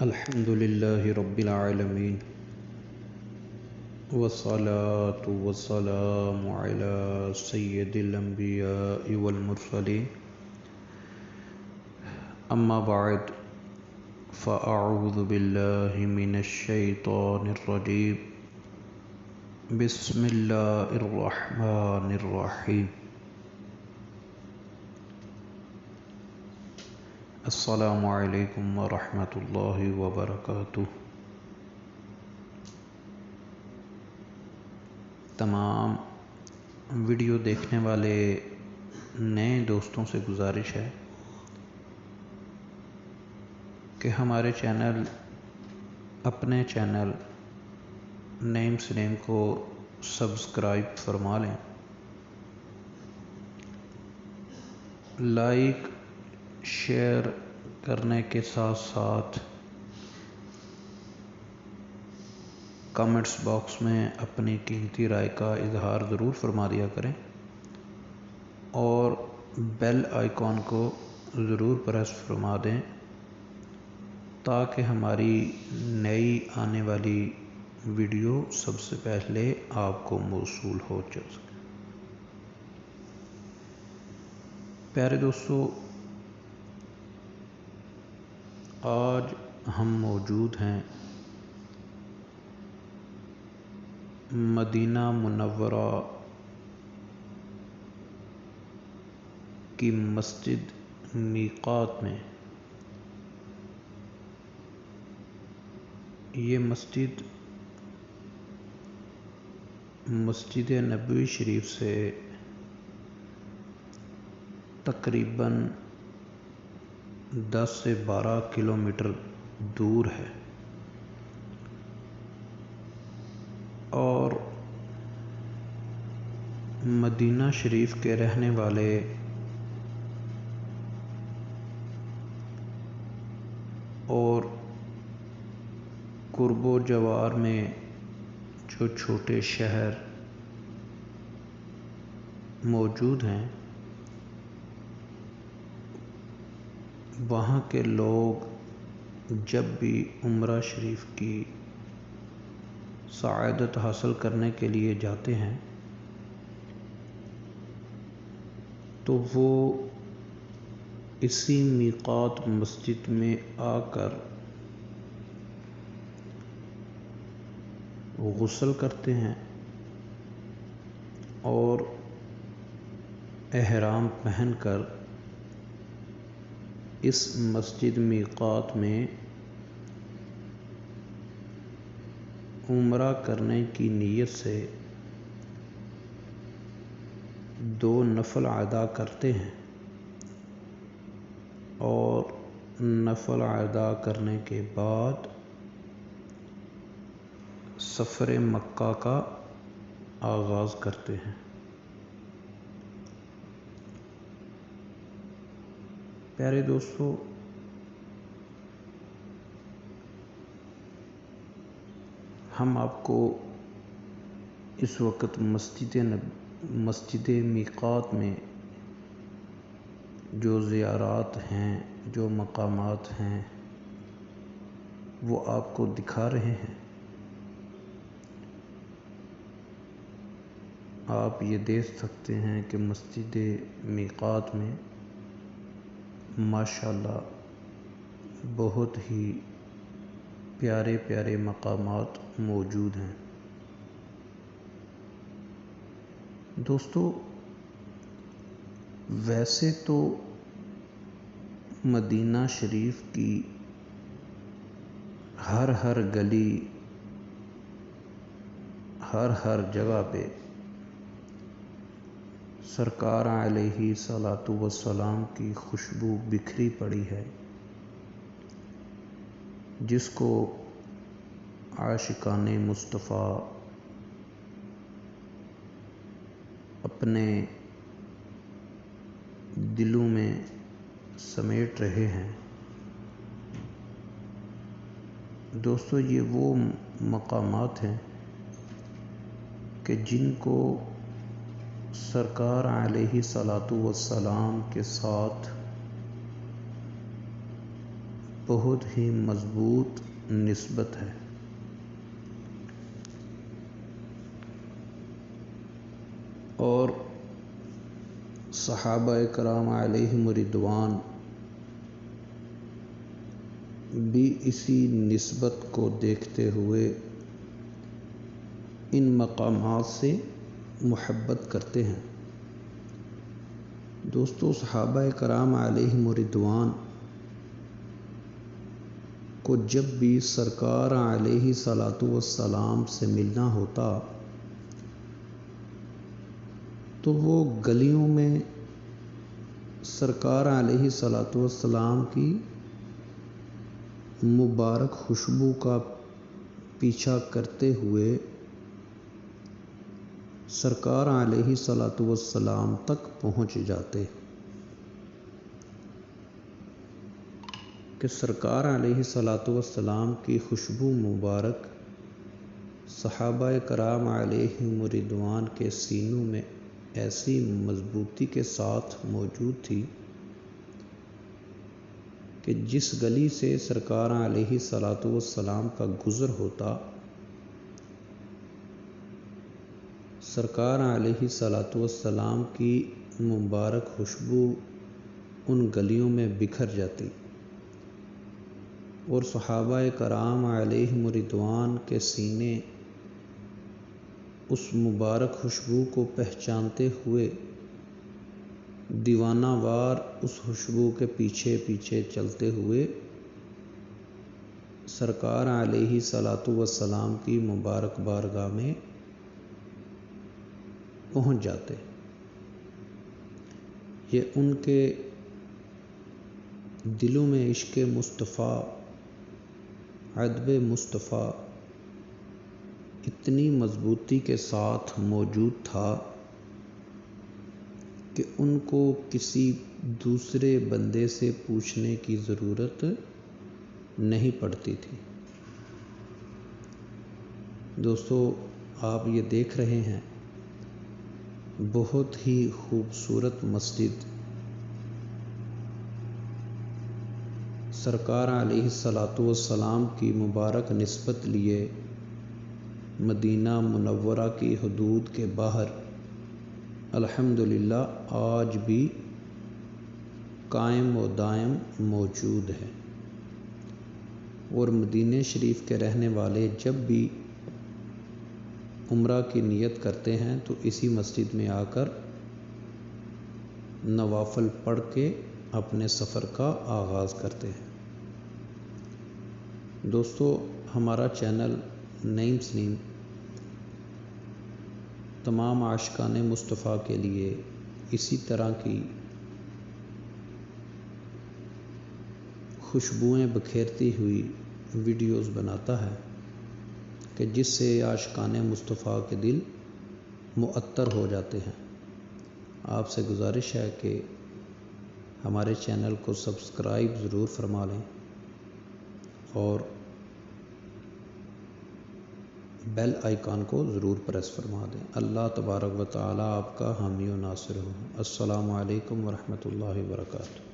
الحمد لله رب العالمين والصلاة والسلام على سيد الأنبياء والمرسلين أما بعد فأعوذ بالله من الشيطان الرجيم بسم الله الرحمن الرحيم السلام علیکم ورحمۃ اللہ وبرکاتہ۔ تمام ویڈیو دیکھنے والے نئے دوستوں سے گزارش ہے کہ ہمارے اپنے چینل نیم سنیم کو سبسکرائب فرما لیں، لائک شیئر کرنے کے ساتھ ساتھ کمنٹس باکس میں اپنی قیمتی رائے کا اظہار ضرور فرما دیا کریں اور بیل آئیکن کو ضرور پریس فرما دیں تاکہ ہماری نئی آنے والی ویڈیو سب سے پہلے آپ کو موصول ہو سکے۔ پیارے دوستو، آج ہم موجود ہیں مدینہ منورہ کی مسجد میقات میں۔ یہ مسجد نبوی شریف سے تقریباً 10 سے 12 کلومیٹر دور ہے اور مدینہ شریف کے رہنے والے اور قرب و جوار میں جو چھوٹے شہر موجود ہیں، وہاں کے لوگ جب بھی عمرہ شریف کی سعادت حاصل کرنے کے لیے جاتے ہیں تو وہ اسی میقات مسجد میں آ کر غسل کرتے ہیں اور احرام پہن کر اس مسجد میقات میں عمرہ کرنے کی نیت سے 2 نفل ادا کرتے ہیں اور نفل ادا کرنے کے بعد سفر مکہ کا آغاز کرتے ہیں۔ پیارے دوستو، ہم آپ کو اس وقت مسجد میقات میں جو زیارات ہیں، جو مقامات ہیں، وہ آپ کو دکھا رہے ہیں۔ آپ یہ دیکھ سکتے ہیں کہ مسجد میقات میں ماشاءاللہ بہت ہی پیارے پیارے مقامات موجود ہیں۔ دوستو، ویسے تو مدینہ شریف کی ہر گلی، ہر جگہ پہ سرکار علیہ الصلاۃ والسلام کی خوشبو بکھری پڑی ہے، جس کو عاشقان مصطفیٰ اپنے دلوں میں سمیٹ رہے ہیں۔ دوستو، یہ وہ مقامات ہیں کہ جن کو سرکار علیہ الصلاۃ والسلام کے ساتھ بہت ہی مضبوط نسبت ہے۔ اور صحابہ کرام علیہم رضوان بھی اسی نسبت کو دیکھتے ہوئے ان مقامات سے محبت کرتے ہیں۔ دوستو، صحابہ کرام علیہم رضوان کو جب بھی سرکار علیہ الصلوۃ والسلام سے ملنا ہوتا تو وہ گلیوں میں سرکار علیہ الصلوۃ والسلام کی مبارک خوشبو کا پیچھا کرتے ہوئے سرکار علیہ الصلوۃ والسلام تک پہنچ جاتے کہ سرکار علیہ الصلوۃ والسلام کی خوشبو مبارک صحابہ کرام علیہم رضوان کے سینوں میں ایسی مضبوطی کے ساتھ موجود تھی کہ جس گلی سے سرکار علیہ الصلوۃ والسلام کا گزر ہوتا، سرکار علیہ الصلوۃ والسلام کی مبارک خوشبو ان گلیوں میں بکھر جاتی اور صحابہ کرام علیہم رضوان کے سینے اس مبارک خوشبو کو پہچانتے ہوئے دیوانہ وار اس خوشبو کے پیچھے پیچھے چلتے ہوئے سرکار علیہ الصلوۃ والسلام کی مبارک بارگاہ میں پہنچ جاتے۔ یہ ان کے دلوں میں عشق مصطفیٰ، ادب مصطفیٰ اتنی مضبوطی کے ساتھ موجود تھا کہ ان کو کسی دوسرے بندے سے پوچھنے کی ضرورت نہیں پڑتی تھی۔ دوستو، آپ یہ دیکھ رہے ہیں بہت ہی خوبصورت مسجد سرکار علیہ الصلوۃ والسلام کی مبارک نسبت لیے مدینہ منورہ کی حدود کے باہر الحمدللہ آج بھی قائم و دائم موجود ہے، اور مدینہ شریف کے رہنے والے جب بھی عمرہ کی نیت کرتے ہیں تو اسی مسجد میں آ کر نوافل پڑھ کے اپنے سفر کا آغاز کرتے ہیں۔ دوستو، ہمارا چینل نعیم سلیم تمام عاشقان مصطفیٰ کے لیے اسی طرح کی خوشبوئیں بکھیرتی ہوئی ویڈیوز بناتا ہے کہ جس سے عاشقان مصطفیٰ کے دل معطر ہو جاتے ہیں۔ آپ سے گزارش ہے کہ ہمارے چینل کو سبسکرائب ضرور فرما لیں اور بیل آئیکن کو ضرور پریس فرما دیں۔ اللہ تبارک و تعالی آپ کا حامی و ناصر ہو۔ السلام علیکم ورحمۃ اللہ وبرکاتہ۔